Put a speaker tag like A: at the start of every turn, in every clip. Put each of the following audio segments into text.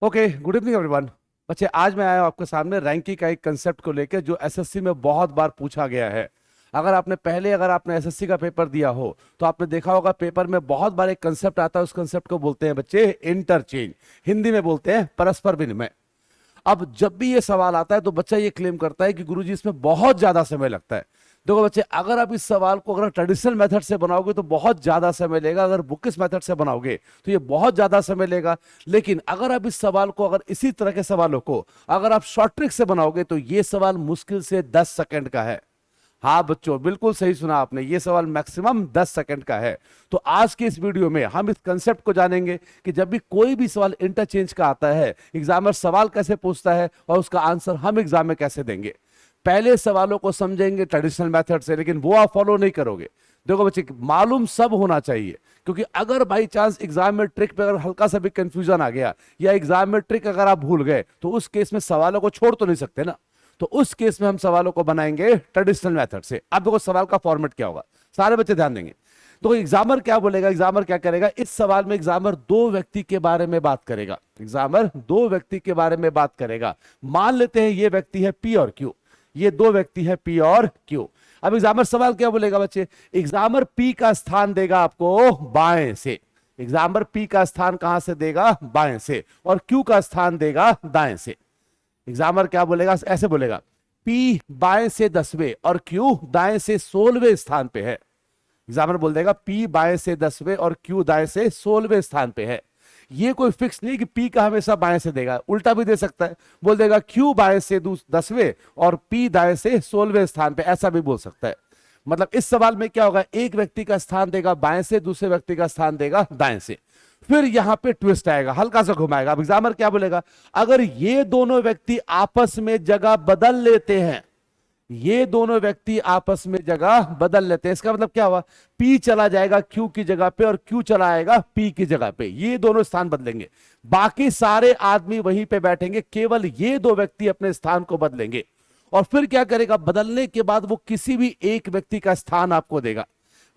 A: Okay, good evening everyone. बच्चे, आज मैं आया हूं आपके सामने रैंकिंग का एक कंसेप्ट को लेकर जो एसएससी में बहुत बार पूछा गया है। अगर आपने एसएससी का पेपर दिया हो तो आपने देखा होगा पेपर में बहुत बार एक कंसेप्ट आता है। उस कंसेप्ट को बोलते हैं बच्चे इंटरचेंज, हिंदी में बोलते हैं परस्पर विनिमय। अब जब भी ये सवाल आता है तो बच्चा ये क्लेम करता है कि गुरुजी इसमें बहुत ज्यादा समय लगता है। देखो बच्चे, अगर आप इस सवाल को अगर ट्रेडिशनल मेथड से बनाओगे तो बहुत ज्यादा समय लेगा, अगर बुकिश मेथड से बनाओगे तो ये बहुत ज्यादा समय लेगा। लेकिन अगर आप इस सवाल को, अगर इसी तरह के सवालों को अगर आप शॉर्ट ट्रिक से बनाओगे तो ये सवाल मुश्किल से 10 सेकंड का है। हाँ बच्चों, बिल्कुल सही सुना आपने, ये सवाल मैक्सिमम 10 सेकंड का है। तो आज के इस वीडियो में हम इस कंसेप्ट को जानेंगे कि जब भी कोई भी सवाल इंटरचेंज का आता है, एग्जामिनर सवाल कैसे पूछता है और उसका आंसर हम एग्जाम में कैसे देंगे। पहले सवालों को समझेंगे ट्रेडिशनल मेथड से, लेकिन वो आप फॉलो नहीं करोगे। देखो बच्चे, मालूम सब होना चाहिए, क्योंकि अगर बाई चांस एग्जाम में ट्रिक पे अगर हल्का सा भी कंफ्यूजन आ गया या एग्जाम में ट्रिक अगर आप भूल गए तो उस केस में सवालों को छोड़ तो नहीं सकते ना। तो उस केस में हम सवालों को बनाएंगे ट्रेडिशनल मेथड से। अब देखो सवाल का फॉर्मेट क्या होगा, सारे बच्चे ध्यान देंगे। तो एग्जामर क्या बोलेगा, एग्जामर क्या करेगा इस सवाल में, एग्जामर दो व्यक्ति के बारे में बात करेगा। एग्जामर दो व्यक्ति के बारे में बात करेगा। मान लेते हैं ये व्यक्ति है पी और क्यू, ये दो व्यक्ति है पी और क्यू। अब एग्जामर सवाल क्या बोलेगा बच्चे, एग्जामर पी का स्थान देगा आपको बाएं से। एग्जामर पी का स्थान कहां से देगा, बाएं से, और क्यू का स्थान देगा दाएं से। एग्जामर क्या बोलेगा, ऐसे बोलेगा, पी बाएं से 10वें और क्यू दाएं से 16वें स्थान पे है। एग्जामर बोल देगा पी बाएं से 10वें और क्यू दाएं से 16वें स्थान पे है। ये कोई फिक्स नहीं कि पी का हमेशा बाएं से देगा, उल्टा भी दे सकता है, बोल देगा क्यू बाएं से 10वें और पी दाएं से 16वें स्थान पे, ऐसा भी बोल सकता है। मतलब इस सवाल में क्या होगा, एक व्यक्ति का स्थान देगा बाएं से, दूसरे व्यक्ति का स्थान देगा दाएं से। फिर यहां पे ट्विस्ट आएगा, हल्का सा घुमाएगा। अब एग्जामर क्या बोलेगा, अगर ये दोनों व्यक्ति आपस में जगह बदल लेते हैं, ये दोनों व्यक्ति आपस में जगह बदल लेते हैं, इसका मतलब क्या हुआ, पी चला जाएगा क्यू की जगह पे और क्यू चला आएगा पी की जगह पे, ये दोनों स्थान बदलेंगे। बाकी सारे आदमी वहीं पे बैठेंगे, केवल ये दो व्यक्ति अपने स्थान को बदलेंगे। और फिर क्या करेगा, बदलने के बाद वो किसी भी एक व्यक्ति का स्थान आपको देगा।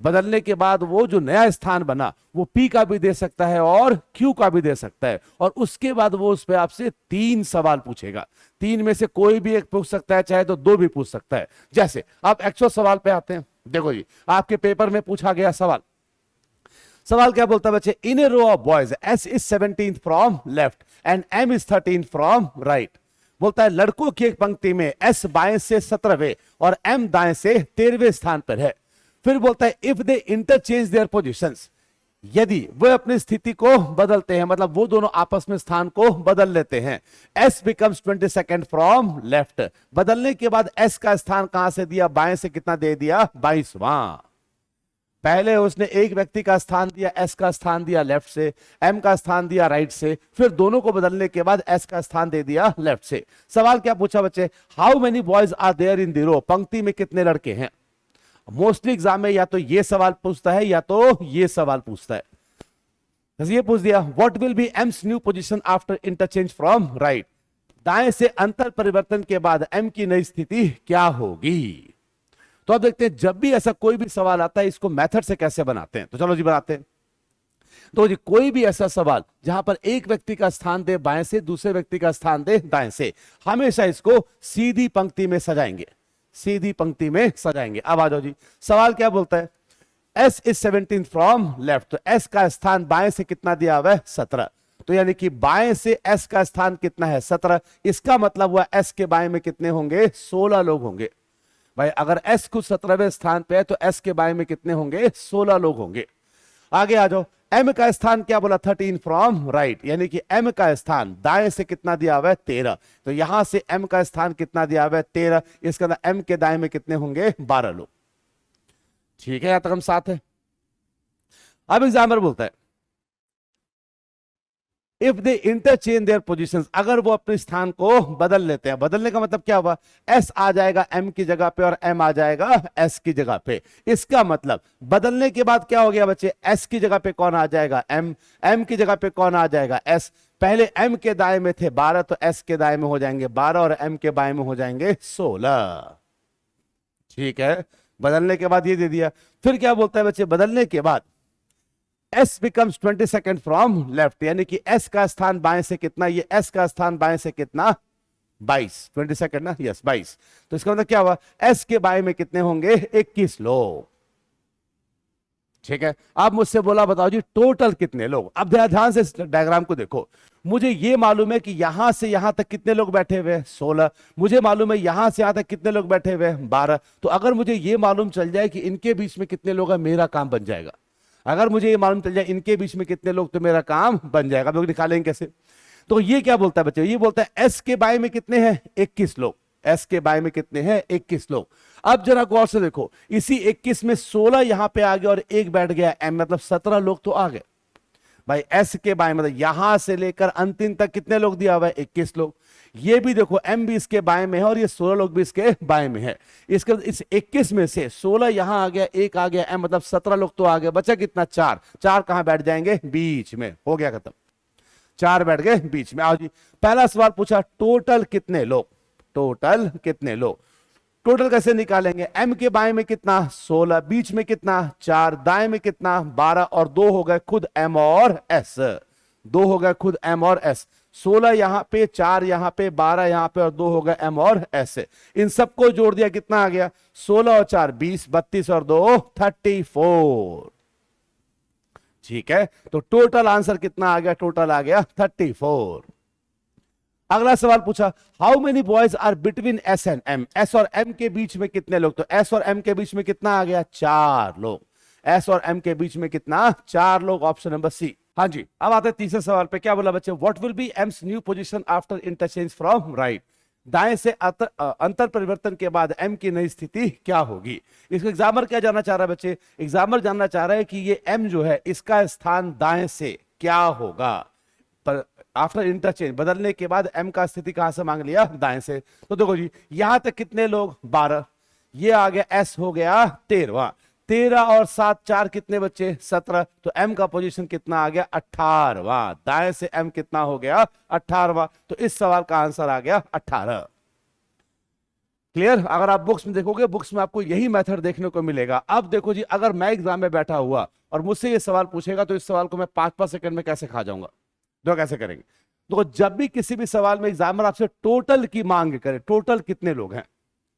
A: बदलने के बाद वो जो नया स्थान बना वो पी का भी दे सकता है और क्यू का भी दे सकता है। और उसके बाद वो उस पर आपसे 3 सवाल पूछेगा। 3 में से कोई भी एक पूछ सकता है, चाहे तो 2 भी पूछ सकता है। जैसे आप एक्चुअल सवाल पे आते हैं, देखो जी आपके पेपर में पूछा गया सवाल। सवाल क्या बोलता है बच्चे, in a row of boys S is 17th from left and M is 13th from right. बोलता है लड़कों की एक पंक्ति में एस बाएं से 17वें और एम दाएं से 13वें स्थान पर है। फिर बोलता है if they interchange their positions, यदि वे अपनी स्थिति को बदलते हैं, मतलब वो दोनों आपस में स्थान को बदल लेते हैं। S becomes 22nd from left, बदलने के बाद एस का स्थान कहां से दिया, बाएं से कितना दे दिया, 22वां। पहले उसने एक व्यक्ति का स्थान दिया, एस का स्थान दिया लेफ्ट से, एम का स्थान दिया राइट से, फिर दोनों को बदलने के बाद एस का स्थान दे दिया लेफ्ट से। सवाल क्या पूछा बच्चे, how many boys are there in the row, पंक्ति में कितने लड़के हैं। मोस्टली एग्जाम में या तो ये सवाल पूछता है या तो ये सवाल पूछता है। ये पूछ दिया what will be AIIMS new position after interchange from right, दाएं से अंतर परिवर्तन के बाद एम की नई स्थिति क्या होगी। तो अब देखते हैं जब भी ऐसा कोई भी सवाल आता है इसको मेथड से कैसे बनाते हैं। तो चलो जी बनाते हैं। तो जी कोई भी ऐसा सवाल जहां पर एक व्यक्ति का स्थान दे बाएं से, दूसरे व्यक्ति का स्थान दे दाएं से, हमेशा इसको सीधी पंक्ति में सजाएंगे, सीधी पंक्ति में सजाएंगे। अब आ जाओ जी, सवाल क्या बोलता है, S is 17th from left, तो एस का स्थान बाएं से कितना दिया हुआ है, 17। तो यानी कि बाएं से एस का स्थान कितना है, 17। इसका मतलब हुआ एस के बाएं में कितने होंगे, 16 लोग होंगे। भाई अगर एस कुछ 17वें स्थान पे है तो एस के बाएं में कितने होंगे, 16 लोग होंगे। आगे आ जाओ, एम का स्थान क्या बोला, 13 फ्रॉम राइट, यानी कि एम का स्थान दाएं से कितना दिया हुआ है, 13। तो यहां से एम का स्थान कितना दिया हुआ है, 13। इसका मतलब एम के दाएं में कितने होंगे, 12 लोग। ठीक है, यहां तक हम साथ है। अब एग्जामिनर बोलता है if they interchange their positions, अगर वो अपने स्थान को बदल लेते हैं। बदलने का मतलब क्या हुआ, एस आ जाएगा एम की जगह पे और एम आ जाएगा एस की जगह पे। इसका मतलब बदलने के बाद क्या हो गया बच्चे, एस की जगह पे कौन आ जाएगा, एम, एम की जगह पे कौन आ जाएगा, एस। पहले एम के दाएं में थे 12, तो एस के दाएं में हो जाएंगे 12 और एम के बाएं में हो जाएंगे 16। ठीक है, बदलने के बाद ये दे दिया। फिर क्या बोलता है बच्चे, बदलने के बाद S becomes 22nd from left, यानी कि S का स्थान बाएं से कितना, ये S का स्थान बाएं से कितना 22, 22nd ना, यस 22। तो इसका मतलब क्या हुआ, S के बाएं में कितने होंगे 21 लोग। ठीक है, अब मुझसे बोला बताओ जी टोटल कितने लोग। अब ध्यान से इस डायग्राम को देखो, मुझे ये मालूम है कि यहां से यहां तक कितने लोग बैठे हुए हैं 16, मुझे मालूम है यहां से यहां तक कितने लोग बैठे हुए हैं 12। तो अगर मुझे ये मालूम चल जाए कि इनके बीच में कितने लोग हैं, मेरा काम बन जाएगा। अगर मुझे ये मालूम चल जाए इनके बीच में कितने लोग, तो मेरा काम बन जाएगा। लोग निकालेंगे कैसे, तो ये क्या बोलता है बच्चे, ये बोलता है एस के बाय में कितने हैं 21 लोग, एस के बाय में कितने हैं 21 लोग। अब जरा गौर से देखो, इसी 21 में 16 यहां पे आ गया और एक बैठ गया एम, मतलब 17 लोग तो आ गए भाई। एस के बाय मतलब यहां से लेकर अंतिम तक कितने लोग दिया हुआ है 21 लोग। ये भी देखो एम भी इसके बाय में है और ये 16 लोग भी इसके बाय में है। इसके इस 21 में से 16 यहां आ गया, एक आ गया एम, मतलब 17 लोग तो आ गए, बचा कितना 4, 4 कहां बैठ जाएंगे बीच में, हो गया खत्म, 4 बैठ गए बीच में। आओ जी, पहला सवाल पूछा टोटल कितने लोग, टोटल कितने लोग। टोटल कैसे निकालेंगे, एम के बाएं में कितना 16, बीच में कितना 4, दाएं में कितना 12 और 2 हो गए खुद एम और एस, 2 हो गए खुद एम और एस। 16 यहां पे, 4 यहां पे, 12 यहां पे और 2 हो गए एम और एस। इन सबको जोड़ दिया कितना आ गया 16 और 4 20, 32 और 2 34। ठीक है, तो टोटल आंसर कितना आ गया, टोटल आ गया 34। अगला सवाल पूछा how many boys are between S and M, S और एम के बीच में कितने लोग। तो एस और एम के बीच में कितना आ गया 4 लोग, एस और एम के बीच में कितना 4 लोग, ऑप्शन नंबर सी। हाँ जी, अब आते हैं तीसरे सवाल पे। क्या बोला बच्चे, what will be AIIMS new position after interchange from right, दाएं से अंतर परिवर्तन के बाद एम की नई स्थिति क्या होगी। इसको एग्जामर क्या जानना चाह रहा है बच्चे, एग्जामर जानना चाह रहा है कि ये एम जो है इसका स्थान दाएं से क्या होगा, पर आफ्टर इंटरचेंज बदलने के बाद एम का स्थिति कहां से मांग लिया, दाएं से। तो देखो जी यहां तक कितने लोग 12, ये आ गया एस हो गया 13, 13 और 7 4 कितने बच्चे 17, तो एम का पोजीशन कितना आ गया 18वां, दाएं से एम कितना हो गया 18वां। तो इस सवाल का आंसर आ गया 18। क्लियर, अगर आप बुक्स में देखोगे, बुक्स में आपको यही मेथड देखने को मिलेगा। अब देखो जी, अगर मैं एग्जाम में बैठा हुआ और मुझसे ये सवाल पूछेगा तो इस सवाल को मैं 5-5 सेकंड में कैसे खा जाऊंगा, तो कैसे करेंगे। तो जब भी किसी भी सवाल में एग्जामिनर आपसे टोटल की मांग करे, टोटल कितने लोग हैं,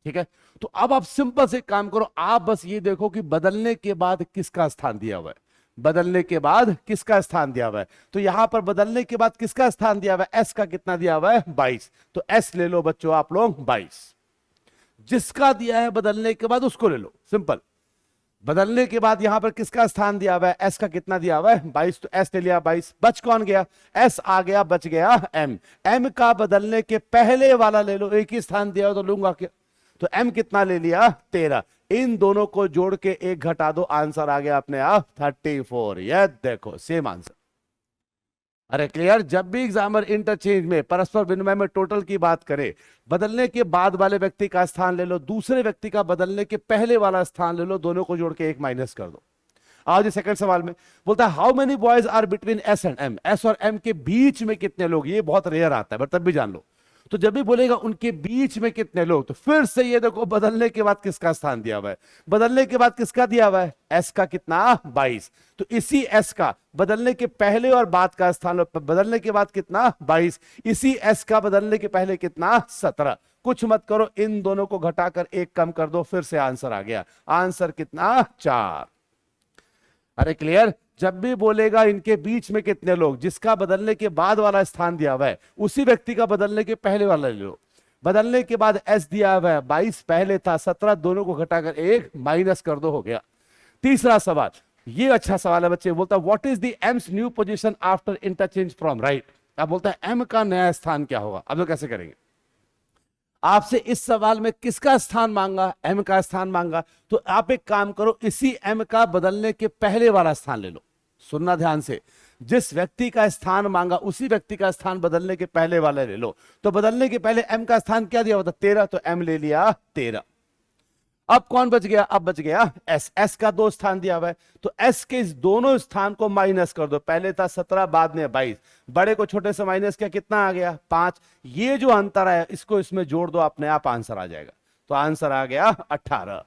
A: ठीक है, तो अब आप सिंपल से काम करो, आप बस ये देखो कि बदलने के बाद किसका स्थान दिया हुआ है, बदलने के बाद किसका स्थान दिया हुआ है। तो यहां पर बदलने के बाद किसका स्थान दिया हुआ है, एस का कितना दिया हुआ है 22, तो एस ले लो बच्चों आप लोग 22, जिसका दिया है बदलने के बाद उसको ले लो, सिंपल। बदलने के बाद यहां पर किसका स्थान दिया हुआ है, एस का कितना दिया हुआ है 22, तो एस ले लिया 22, बच कौन गया, एस आ गया, बच गया एम। एम का बदलने के पहले वाला ले लो, एक ही स्थान दिया हो तो लूंगा क्या, तो एम कितना ले लिया 13, इन दोनों को जोड़ के एक घटा दो, आंसर आ गया अपने आप 34। ये देखो सेम आंसर। अरे क्लियर, जब भी एग्जामर इंटरचेंज में परस्पर विनिमय में टोटल की बात करे, बदलने के बाद वाले व्यक्ति का स्थान ले लो, दूसरे व्यक्ति का बदलने के पहले वाला स्थान ले लो, दोनों को जोड़ के एक माइनस कर दो। आज सेकंड सवाल में बोलता है how many boys are between S and M, S और एम के बीच में कितने लोग, ये बहुत रेयर आता है बट तब भी जान लो। तो जब भी बोलेगा उनके बीच में कितने लोग, तो फिर से ये देखो बदलने के बाद किसका स्थान दिया हुआ है, बदलने के बाद किसका दिया हुआ है, एस का कितना 22, तो इसी एस का बदलने के पहले और बाद का स्थान, बदलने के बाद कितना 22, इसी एस का बदलने के पहले कितना 17। कुछ मत करो, इन दोनों को घटाकर एक कम कर दो, फिर से आंसर आ गया, आंसर कितना 4। अरे क्लियर, जब भी बोलेगा इनके बीच में कितने लोग, जिसका बदलने के बाद वाला स्थान दिया हुआ है उसी व्यक्ति का बदलने के पहले वाला ले लो, बदलने के बाद एस दिया हुआ है 22, पहले था 17, दोनों को घटाकर एक माइनस कर दो, हो गया। तीसरा सवाल, ये अच्छा सवाल है बच्चे, बोलता है what is the AIIMS new position after interchange from right. अब बोलता है एम का नया स्थान क्या होगा। अब लोग कैसे करेंगे, आपसे इस सवाल में किसका स्थान मांगा, एम का स्थान मांगा, तो आप एक काम करो, इसी एम का बदलने के पहले वाला स्थान ले लो। सुनना ध्यान से, जिस व्यक्ति का स्थान मांगा उसी व्यक्ति का स्थान बदलने के पहले वाला ले लो। तो बदलने के पहले एम का स्थान क्या दिया हुआ था 13, तो एम ले लिया 13। अब कौन बच गया, अब बच गया एस, एस का 2 स्थान दिया हुआ है, तो एस के इस दोनों स्थान को माइनस कर दो, पहले था 17 बाद में 22, बड़े को छोटे से माइनस किया, कितना आ गया 5, ये जो अंतर है इसको इसमें जोड़ दो, अपने आप आंसर आ जाएगा, तो आंसर आ गया 18।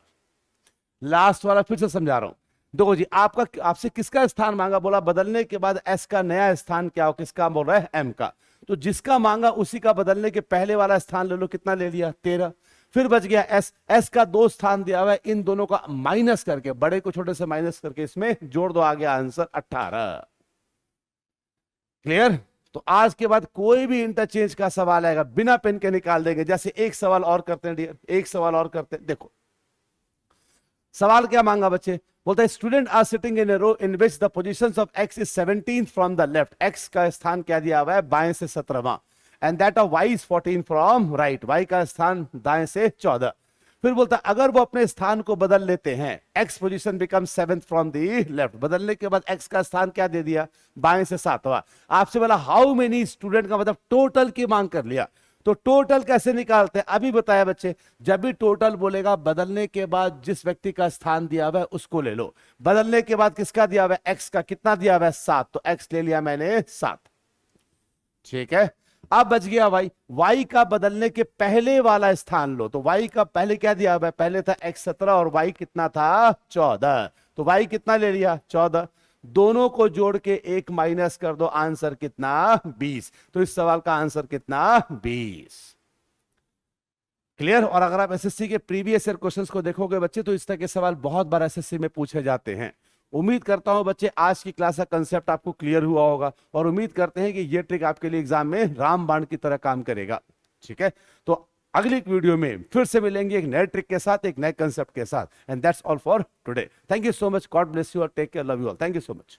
A: लास्ट वाला फिर से समझा रहा हूं, देखो जी, आपका आपसे किसका स्थान मांगा, बोला बदलने के बाद एस का नया स्थान क्या हो, किसका बोल रहा है, एम का। तो जिसका मांगा उसी का बदलने के पहले वाला स्थान ले लो, कितना ले लिया, 13। फिर बच गया एस, एस का 2 स्थान दिया हुआ है, इन दोनों का माइनस करके, बड़े को छोटे से माइनस करके इसमें जोड़ दो, आ गया आंसर 18। क्लियर। तो आज के बाद कोई भी इंटरचेंज का सवाल आएगा बिना पेन के निकाल देंगे। जैसे एक सवाल और करते हैं डियर, एक सवाल और करते हैं। देखो सवाल क्या मांगा बच्चे, बोलता है student are sitting in a row in which the positions of X is 17 from the left. X का स्थान क्या दिया हुआ है, बाएं से 17वां, and that of Y is 14 from right. Y का स्थान दाएं से 14। फिर बोलता है अगर वो अपने स्थान को बदल लेते हैं, x position become 7th from the left. बदलने के बाद एक्स का स्थान क्या दे दिया, बाएं से 7वां। आपसे बोला हाउ मेनी स्टूडेंट का मतलब टोटल की मांग कर लिया। तो टोटल कैसे निकालते हैं, अभी बताया बच्चे। जब भी टोटल बोलेगा, बदलने के बाद जिस व्यक्ति का स्थान दिया हुआ है उसको ले लो। बदलने के बाद किसका दिया हुआ है, एक्स का, कितना दिया हुआ है, 7, तो एक्स ले लिया मैंने 7। ठीक है, अब बच गया वाई। वाई का बदलने के पहले वाला स्थान लो। तो वाई का पहले क्या दिया हुआ है, पहले था एक्स 17 और वाई कितना था, 14। तो वाई कितना ले लिया, 14। दोनों को जोड़ के 1 माइनस कर दो, आंसर कितना, 20। तो इस सवाल का आंसर कितना, 20। क्लियर। और अगर आप एसएससी के प्रीवियस ईयर क्वेश्चंस को देखोगे बच्चे, तो इस तरह के सवाल बहुत बार एसएससी में पूछे जाते हैं। उम्मीद करता हूं बच्चे आज की क्लास का कंसेप्ट आपको क्लियर हुआ होगा, और उम्मीद करते हैं कि ये ट्रिक आपके लिए एग्जाम में रामबाण की तरह काम करेगा। ठीक है, तो अगली वीडियो में फिर से मिलेंगे एक नए ट्रिक के साथ, एक नए कंसेप्ट के साथ। And that's all for today. Thank you so much, God bless you और take care, love you all, thank you so much.